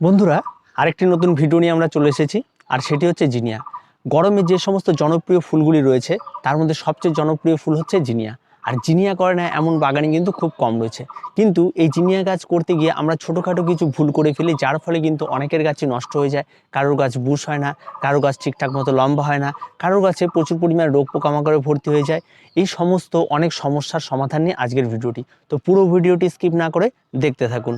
বন্ধুরা, আরেকটি নতুন ভিডিও নিয়ে আমরা চলে এসেছি। আর সেটি হচ্ছে জিনিয়া। গরমে যে সমস্ত জনপ্রিয় ফুলগুলি রয়েছে তার মধ্যে সবচেয়ে জনপ্রিয় ফুল হচ্ছে জিনিয়া। আর জিনিয়া করে না এমন বাগানে কিন্তু খুব কম রয়েছে। কিন্তু এই জিনিয়া গাছ করতে গিয়ে আমরা ছোটোখাটো কিছু ভুল করে ফেলি, যার ফলে কিন্তু অনেকের গাছই নষ্ট হয়ে যায়। কারোর গাছ বুশ হয় না, কারো গাছ ঠিকঠাক মতো লম্বা হয় না, কারোর গাছে প্রচুর পরিমাণে রোগ পোকামাকড়ে ভর্তি হয়ে যায়। এই সমস্ত অনেক সমস্যার সমাধান নিয়ে আজকের ভিডিওটি। তো পুরো ভিডিওটি স্কিপ না করে দেখতে থাকুন।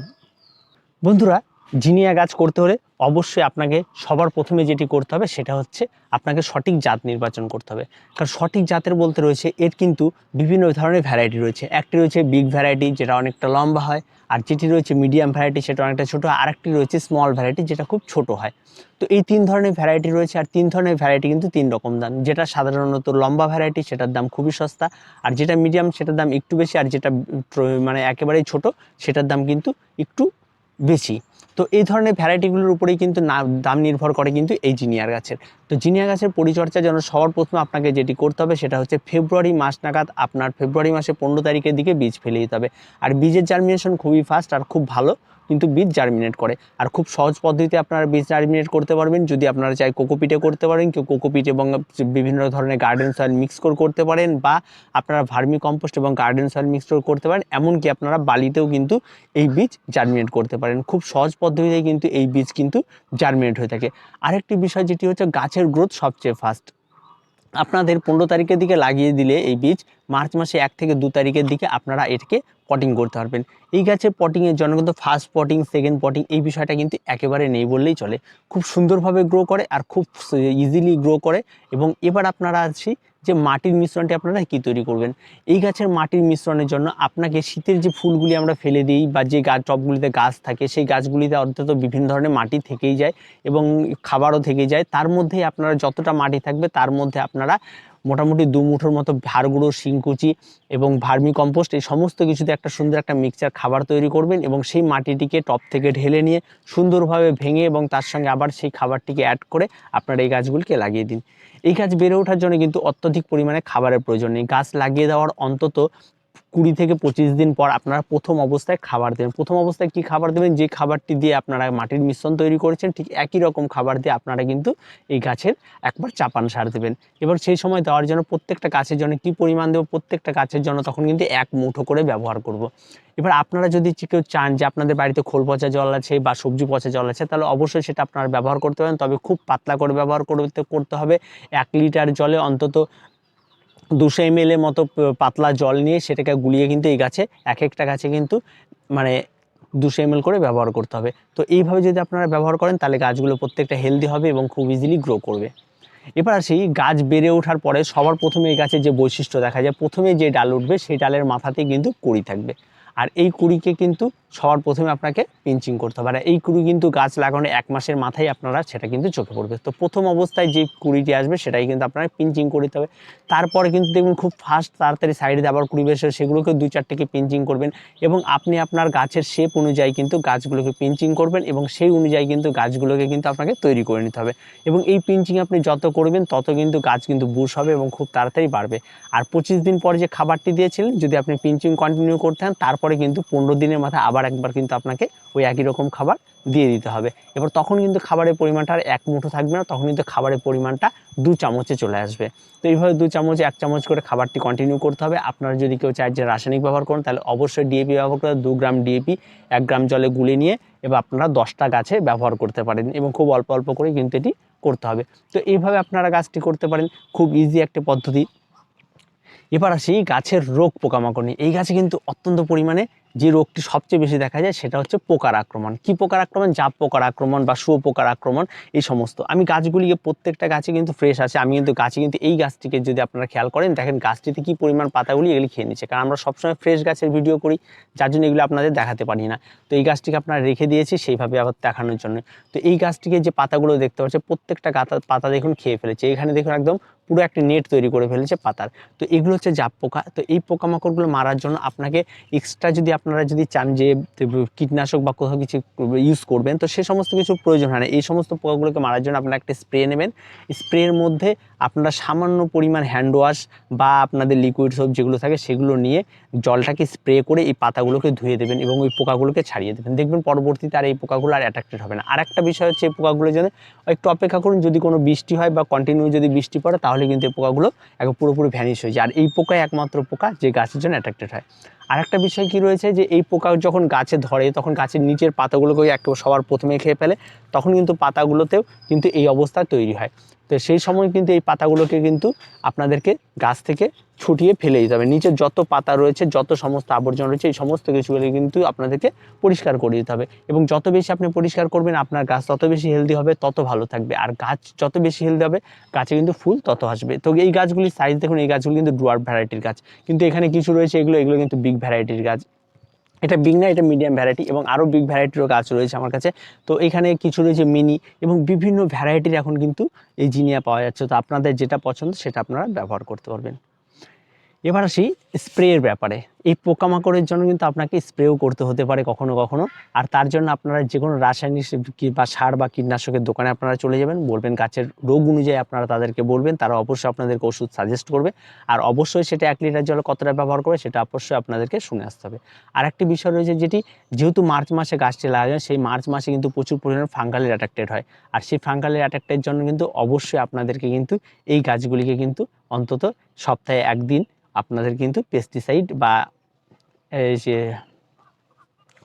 বন্ধুরা, জিনিয়া গাছ করতে হলে অবশ্যই আপনাকে সবার প্রথমে যেটি করতে হবে সেটা হচ্ছে আপনাকে সঠিক জাত নির্বাচন করতে হবে। কারণ সঠিক জাতের বলতে রয়েছে এর কিন্তু বিভিন্ন ধরনের ভ্যারাইটি রয়েছে। একটি রয়েছে বিগ ভ্যারাইটি, যেটা অনেকটা লম্বা হয়। আর যেটি রয়েছে মিডিয়াম ভ্যারাইটি, সেটা অনেকটা ছোটো। আর একটি রয়েছে স্মল ভ্যারাইটি, যেটা খুব ছোট হয়। তো এই তিন ধরনের ভ্যারাইটি রয়েছে। আর তিন ধরনের ভ্যারাইটি কিন্তু তিন রকম দাম। যেটা সাধারণত লম্বা ভ্যারাইটি সেটার দাম খুবই সস্তা, আর যেটা মিডিয়াম সেটার দাম একটু বেশি, আর যেটা মানে একেবারেই ছোট সেটার দাম কিন্তু একটু বেশি। তো এই ধরনের ভ্যারাইটিগুলোর উপরেই কিন্তু দাম নির্ভর করে কিন্তু এই জিনিয়ার গাছের। তো জিনিয়া গাছের পরিচর্যার জন্য সবার প্রথমে আপনাকে যেটি করতে হবে সেটা হচ্ছে ফেব্রুয়ারি মাস নাগাদ, আপনার ফেব্রুয়ারি মাসে 15 তারিখের দিকে বীজ ফেলে দিতে হবে। আর বীজের জার্মিনেশন খুবই ফাস্ট আর খুব ভালো কিন্তু বীজ জার্মিনেট করে। আর খুব সহজ পদ্ধতিতে আপনারা বীজ জার্মিনেট করতে পারবেন। যদি আপনারা চাই কোকোপিটে করতে পারেন, কেউ কোকোপিট এবং বিভিন্ন ধরনের গার্ডেন সয়েল মিক্স করে করতে পারেন, বা আপনারা ভার্মি কম্পোস্ট এবং গার্ডেন সয়েল মিক্স করে করতে পারেন। এমনকি আপনারা বালিতেও কিন্তু এই বীজ জার্মিনেট করতে পারেন। খুব সহজ পদ্ধতিতে কিন্তু এই বীজ কিন্তু জার্মিনেট হয়ে থাকে। আরেকটি বিষয় যেটি হচ্ছে গাছের গ্রোথ সবচেয়ে ফাস্ট। আপনাদের 15 তারিখের দিকে লাগিয়ে দিলে এই বীজ মার্চ মাসে 1 থেকে 2 তারিখের দিকে আপনারা এটাকে পটিং করতে পারবেন। এই গাছের পটিংয়ের জন্য কিন্তু ফার্স্ট পটিং, সেকেন্ড পটিং এই বিষয়টা কিন্তু একেবারে নেই বললেই চলে। খুব সুন্দরভাবে গ্রো করে আর খুব ইজিলি গ্রো করে। এবং এবার আপনারা আছি যে মাটির মিশ্রণটি আপনারা কী তৈরি করবেন। এই গাছের মাটির মিশ্রণের জন্য আপনাকে শীতের যে ফুলগুলি আমরা ফেলে দিই বা যে গাছ টবগুলিতে গাছ থাকে, সেই গাছগুলিতে অন্তত বিভিন্ন ধরনের মাটি থেকেই যায় এবং খাবারও থেকে যায়। তার মধ্যেই আপনারা যতটা মাটি থাকবে তার মধ্যে আপনারা মোটামুটি 2 মুঠোর মতো হাড় গুঁড়ো, শিংকুচি এবং ভার্মি কম্পোস্ট এই সমস্ত কিছুতে একটা সুন্দর একটা মিক্সচার খাবার তৈরি করবেন। এবং সেই মাটিটিকে টব থেকে ঢেলে নিয়ে সুন্দরভাবে ভেঙে এবং তার সঙ্গে আবার সেই খাবারটিকে অ্যাড করে আপনারা এই গাছগুলিকে লাগিয়ে দিন। এই গাছ বেড়ে ওঠার জন্য কিন্তু অত্যধিক পরিমাণে খাবারের প্রয়োজন নেই। গাছ লাগিয়ে দেওয়ার অন্তত 20 থেকে 25 দিন পর আপনারা প্রথম অবস্থায় খাবার দেবেন। প্রথম অবস্থায় কী খাবার দেবেন? যে খাবারটি দিয়ে আপনারা মাটির মিশ্রণ তৈরি করেছেন ঠিক একই রকম খাবার দিয়ে আপনারা কিন্তু এই গাছের একবার চাপান সার দেবেন। এবার সেই সময় দেওয়ার জন্য প্রত্যেকটা গাছের জন্য কী পরিমাণ দেবো, প্রত্যেকটা গাছের জন্য তখন কিন্তু 1 মুঠো করে ব্যবহার করব। এবার আপনারা যদি কেউ চান যে আপনাদের বাড়িতে খোল পচা জল আছে বা সবজি পচা জল আছে, তাহলে অবশ্যই সেটা আপনারা ব্যবহার করতে পারেন। তবে খুব পাতলা করে ব্যবহার করতে হবে। 1 লিটার জলে অন্তত 200 ml এর মতো পাতলা জল নিয়ে সেটাকে গুলিয়ে কিন্তু এই গাছে এক একটা গাছে কিন্তু মানে 200 ml করে ব্যবহার করতে হবে। তো এইভাবে যদি আপনারা ব্যবহার করেন তাহলে গাছগুলো প্রত্যেকটা হেলদি হবে এবং খুব ইজিলি গ্রো করবে। এবার আসি, গাছ বেড়ে ওঠার পরে সবার প্রথমে এই গাছের যে বৈশিষ্ট্য দেখা যায়, প্রথমে যে ডাল উঠবে সেই ডালের মাথাতেই কিন্তু কুঁড়ি থাকবে। আর এই কুঁড়িকে কিন্তু সবার প্রথমে আপনাকে পিঞ্চিং করতে হবে। আর এই কুঁড়ি কিন্তু গাছ লাগানো 1 মাসের মাথায় আপনারা সেটা কিন্তু চোখে পড়বে। তো প্রথম অবস্থায় যে কুঁড়িটি আসবে সেটাই কিন্তু আপনারা পিঞ্চিং করতে হবে। তারপরে কিন্তু দেখবেন খুব ফাস্ট তাড়াতাড়ি সাইডে আবার কুঁড়ি বের হয়, সেগুলোকে 2-4টিকে পিঞ্চিং করবেন। এবং আপনি আপনার গাছের শেপ অনুযায়ী কিন্তু গাছগুলোকে পিঞ্চিং করবেন এবং সেই অনুযায়ী কিন্তু গাছগুলোকে কিন্তু আপনাকে তৈরি করে নিতে হবে। এবং এই পিঞ্চিং আপনি যত করবেন তত কিন্তু গাছ কিন্তু বুশ হবে এবং খুব তাড়াতাড়ি বাড়বে। আর 25 দিন পরে যে খাবারটি দিয়েছিলেন, যদি আপনি পিঞ্চিং কন্টিনিউ করতে হন, তারপরে কিন্তু 15 দিনের মাথায় আবার একবার কিন্তু আপনাকে ওই একই রকম খাবার দিয়ে দিতে হবে। এবার তখন কিন্তু খাবারের পরিমাণটা আর 1 মুঠো থাকবে না, তখন কিন্তু খাবারের পরিমাণটা 2 চামচে চলে আসবে। তো এইভাবে 2 চামচ 1 চামচ করে খাবারটি কন্টিনিউ করতে হবে। আপনারা যদি কেউ চায় যে রাসায়নিক ব্যবহার করেন, তাহলে অবশ্যই ডিএপি ব্যবহার করে 2 গ্রাম ডিএপি 1 গ্রাম জলে গুলে নিয়ে এবার আপনারা 10টা গাছে ব্যবহার করতে পারেন এবং খুব অল্প অল্প করে কিন্তু এটি করতে হবে। তো এইভাবে আপনারা গাছটি করতে পারেন, খুব ইজি একটা পদ্ধতি। এবার আসি গাছের রোগ পোকামাকড় নিয়ে। এই গাছে কিন্তু অত্যন্ত পরিমাণে যে রোগটি সবচেয়ে বেশি দেখা যায় সেটা হচ্ছে পোকার আক্রমণ। কী পোকার আক্রমণ? জাপ পোকার আক্রমণ বা শুঁয়োপোকার আক্রমণ, এই সমস্ত। আমি গাছগুলিকে প্রত্যেকটা গাছে কিন্তু ফ্রেশ আছে। আমি কিন্তু গাছে কিন্তু এই গাছটিকে যদি আপনারা খেয়াল করেন, দেখেন গাছটিতে কী পরিমাণ পাতাগুলি এগুলি খেয়ে নিচ্ছে। কারণ আমরা সবসময় ফ্রেশ গাছের ভিডিও করি, যার জন্য এগুলো আপনাদের দেখাতে পারি না। তো এই গাছটিকে আপনারা রেখে দিয়েছি সেইভাবে আবার দেখানোর জন্য। তো এই গাছটিকে যে পাতাগুলো দেখতে পাচ্ছে, প্রত্যেকটা পাতা দেখুন খেয়ে ফেলেছে। এখানে দেখুন একদম পুরো একটা নেট তৈরি করে ফেলেছে পাতার। তো এগুলো হচ্ছে জাপ পোকা। তো এই পোকামাকড়গুলো মারার জন্য আপনাকে এক্সট্রা যদি আপনারা যদি চান যে কীটনাশক বা কোথাও কিছু ইউজ করবেন, তো সে সমস্ত কিছুর প্রয়োজন হয় না। এই সমস্ত পোকাগুলোকে মারার জন্য আপনারা একটা স্প্রে নেবেন। স্প্রের মধ্যে আপনারা সামান্য পরিমাণ হ্যান্ড ওয়াশ বা আপনাদের লিকুইড সোপ যেগুলো থাকে সেগুলো নিয়ে জলটাকে স্প্রে করে এই পাতাগুলোকে ধুয়ে দেবেন এবং ওই পোকাগুলোকে ছাড়িয়ে দেবেন। দেখবেন পরবর্তীতে আর এই পোকাগুলো আর অ্যাট্রাক্টেড হবে না। আর একটা বিষয় হচ্ছে এই পোকাগুলোর জন্য একটু অপেক্ষা করুন, যদি কোনো বৃষ্টি হয় বা কন্টিনিউ যদি বৃষ্টি পড়ে তাহলে কিন্তু এই পোকাগুলো একবার পুরোপুরি ভ্যানিশ হয়ে যায়। আর এই পোকাই একমাত্র পোকা যে গাছের জন্য অ্যাট্রাক্টেড হয়। আর একটা বিষয় কি রয়েছে যে এই পোকা যখন গাছে ধরে তখন গাছের নিচের পাতাগুলোকে একেবারে সবার প্রথমে খেয়ে ফেলে, তখন কিন্তু পাতাগুলোতেও কিন্তু এই অবস্থা তৈরি হয়। তো সেই সময় কিন্তু এই পাতাগুলোকে কিন্তু আপনাদেরকে গাছ থেকে ছুটিয়ে ফেলে দিতে হবে। নিচে যত পাতা রয়েছে, যত সমস্ত আবর্জনা রয়েছে, এই সমস্ত কিছুগুলি কিন্তু আপনাদেরকে পরিষ্কার করে দিতে হবে। এবং যত বেশি আপনি পরিষ্কার করবেন আপনার গাছ তত বেশি হেলদি হবে, তত ভালো থাকবে। আর গাছ যত বেশি হেলদি হবে গাছে কিন্তু ফুল তত আসবে। তো এই গাছগুলির সাইজ দেখুন, এই গাছগুলি কিন্তু ডুয়ার্ফ ভ্যারাইটির গাছ, কিন্তু এখানে কিছু রয়েছে এগুলো কিন্তু বিগ ভ্যারাইটির গাছ। এটা বিগ না, এটা মিডিয়াম ভ্যারাইটি, এবং আরও বিগ ভ্যারাইটিরও গাছ রয়েছে আমার কাছে। তো এখানে কিছু রয়েছে মিনি, এবং বিভিন্ন ভ্যারাইটির এখন কিন্তু এই জিনিয়া পাওয়া যাচ্ছে। তো আপনাদের যেটা পছন্দ সেটা আপনারা ব্যবহার করতে পারবেন। এবার আসি স্প্রের ব্যাপারে। এই পোকামাকড়ের জন্য কিন্তু আপনাকে স্প্রেও করতে হতে পারে কখনো কখনো। আর তার জন্য আপনারা যে কোনো রাসায়নিক বা সার বা কীটনাশকের দোকানে আপনারা চলে যাবেন, বলবেন গাছের রোগ অনুযায়ী আপনারা তাদেরকে বলবেন, তারা অবশ্যই আপনাদেরকে ওষুধ সাজেস্ট করবে। আর অবশ্যই সেটা 1 লিটার জলে কতটা ব্যবহার করে সেটা অবশ্যই আপনাদেরকে শুনে আসতে হবে। আর একটি বিষয় রয়েছে যেহেতু মার্চ মাসে গাছটি লাগানো, সেই মার্চ মাসে কিন্তু প্রচুর পরিমাণে ফাঙ্গালের অ্যাট্রাক্টেড হয়। আর সেই ফাঙ্গালের অ্যাট্রাক্টের জন্য কিন্তু অবশ্যই আপনাদেরকে কিন্তু এই গাছগুলিকে কিন্তু অন্তত সপ্তাহে 1 দিন আপনাদের কিন্তু পেস্টিসাইড বা এই যে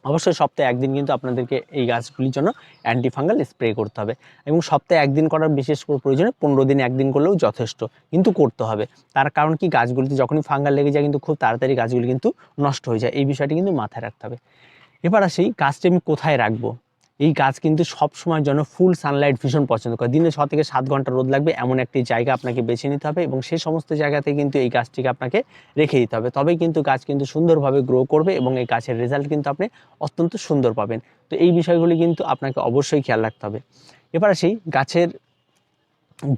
অবশ্যই সপ্তাহে 1 দিন কিন্তু আপনাদেরকে এই গাছগুলির জন্য অ্যান্টিফাঙ্গাল স্প্রে করতে হবে। এবং সপ্তাহে 1 দিন করার বিশেষ করে প্রয়োজনে 15 দিনে 1 দিন করলেও যথেষ্ট, কিন্তু করতে হবে। তার কারণ কি, গাছগুলিতে যখনই ফাঙ্গাল লেগে যায় কিন্তু খুব তাড়াতাড়ি গাছগুলি কিন্তু নষ্ট হয়ে যায়। এই বিষয়টি কিন্তু মাথায় রাখতে হবে। এবার আসি গাছটি আমি কোথায় রাখবো। এই গাছ কিন্তু সব সময়ের জন্য ফুল সানলাইট ভীষণ পছন্দ করে। দিনে 6 থেকে 7 ঘন্টা রোদ লাগবে এমন একটি জায়গা আপনাকে বেছে নিতে হবে, এবং সেই সমস্ত জায়গাতে কিন্তু এই গাছটিকে আপনাকে রেখে দিতে হবে। তবেই কিন্তু গাছ কিন্তু সুন্দরভাবে গ্রো করবে এবং এই গাছের রেজাল্ট কিন্তু আপনি অত্যন্ত সুন্দর পাবেন। তো এই বিষয়গুলি কিন্তু আপনাকে অবশ্যই খেয়াল রাখতে হবে। এবার আসি গাছের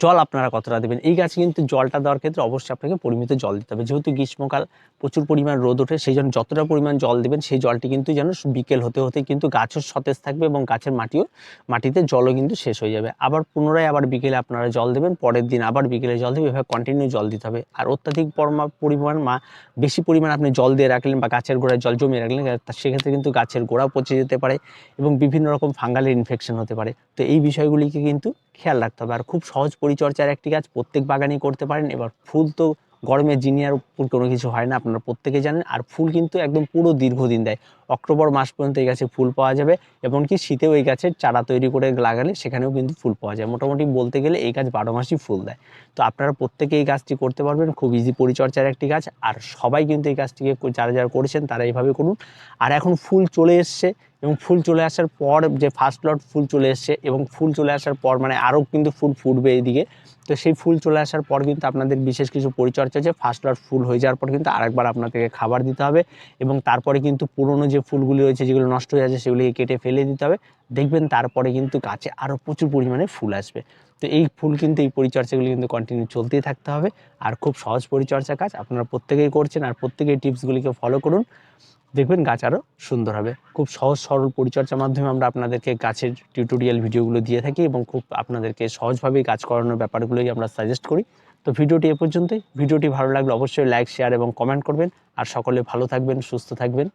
জল আপনারা কতটা দেবেন। এই গাছে কিন্তু জলটা দেওয়ার ক্ষেত্রে অবশ্যই আপনাকে পরিমিত জল দিতে হবে। যেহেতু গ্রীষ্মকাল প্রচুর পরিমাণ রোদ ওঠে, সেই জন্য যতটা পরিমাণ জল দেবেন সেই জলটি কিন্তু যেন বিকেল হতে হতে কিন্তু গাছও সতেজ থাকবে এবং গাছের মাটিতে জলও কিন্তু শেষ হয়ে যাবে। আবার পুনরায় আবার বিকেলে আপনারা জল দেবেন, পরের দিন আবার বিকেলে জল দেবেন, এভাবে কন্টিনিউ জল দিতে হবে। আর অত্যাধিক বেশি পরিমাণ আপনি জল দিয়ে রাখলেন বা গাছের গোড়ায় জল জমিয়ে রাখলেন, সেক্ষেত্রে কিন্তু গাছের গোড়া পচে যেতে পারে এবং বিভিন্ন রকম ফাঙ্গালের ইনফেকশন হতে পারে। তো এই বিষয়গুলিকে কিন্তু খেয়াল রাখতে হবে। আর খুব সহজ পরিচর্যার একটি গাছ, প্রত্যেক বাগানেই করতে পারেন। এবার ফুল তো গরমে জিনিয়ার উপর কোনো কিছু হয় না, আপনারা প্রত্যেকেই জানেন। আর ফুল কিন্তু একদম পুরো দীর্ঘদিন দেয়। অক্টোবর মাস পর্যন্ত এই গাছে ফুল পাওয়া যাবে, এমনকি শীতেও এই গাছের চারা তৈরি করে লাগালে সেখানেও কিন্তু ফুল পাওয়া যায়। মোটামুটি বলতে গেলে এই গাছ 12 মাসই ফুল দেয়। তো আপনারা প্রত্যেকে এই গাছটি করতে পারবেন, খুব ইজি পরিচর্যার একটি গাছ। আর সবাই কিন্তু এই গাছটিকে যারা করেছেন তারা এইভাবে করুন। আর এখন ফুল চলে এসছে, এবং ফুল চলে আসার পর যে ফার্স্ট লট ফুল চলে এসছে, এবং ফুল চলে আসার পর মানে আরও কিন্তু ফুল ফুটবে এইদিকে। তো সেই ফুল চলে আসার পর কিন্তু আপনাদের বিশেষ কিছু পরিচর্যা আছে। ফার্স্ট লট ফুল হয়ে যাওয়ার পর কিন্তু আরেকবার আপনাদেরকে খাবার দিতে হবে, এবং তারপরে কিন্তু পুরনো যে ফুলগুলি রয়েছে যেগুলো নষ্ট হয়ে যাচ্ছে সেগুলিকে কেটে ফেলে দিতে হবে। দেখবেন তারপরে কিন্তু গাছে আরও প্রচুর পরিমাণে ফুল আসবে। তো এই ফুল কিন্তু এই পরিচর্যাগুলি কিন্তু কন্টিনিউ চলতেই থাকতে হবে। আর খুব সহজ পরিচর্যা কাজ, আপনারা প্রত্যেকেই করছেন, আর প্রত্যেকেই টিপসগুলিকে ফলো করুন, দেখবেন গাছ আরও সুন্দর হবে। খুব সহজ সরল পরিচর্যার মাধ্যমে আমরা আপনাদেরকে গাছের টিউটোরিয়াল ভিডিওগুলো দিয়ে থাকি, এবং খুব আপনাদেরকে সহজভাবেই কাজ করানোর ব্যাপারগুলোই আমরা সাজেস্ট করি। তো ভিডিওটি এ পর্যন্তই। ভিডিওটি ভালো লাগলে অবশ্যই লাইক, শেয়ার এবং কমেন্ট করবেন। আর সকলে ভালো থাকবেন, সুস্থ থাকবেন।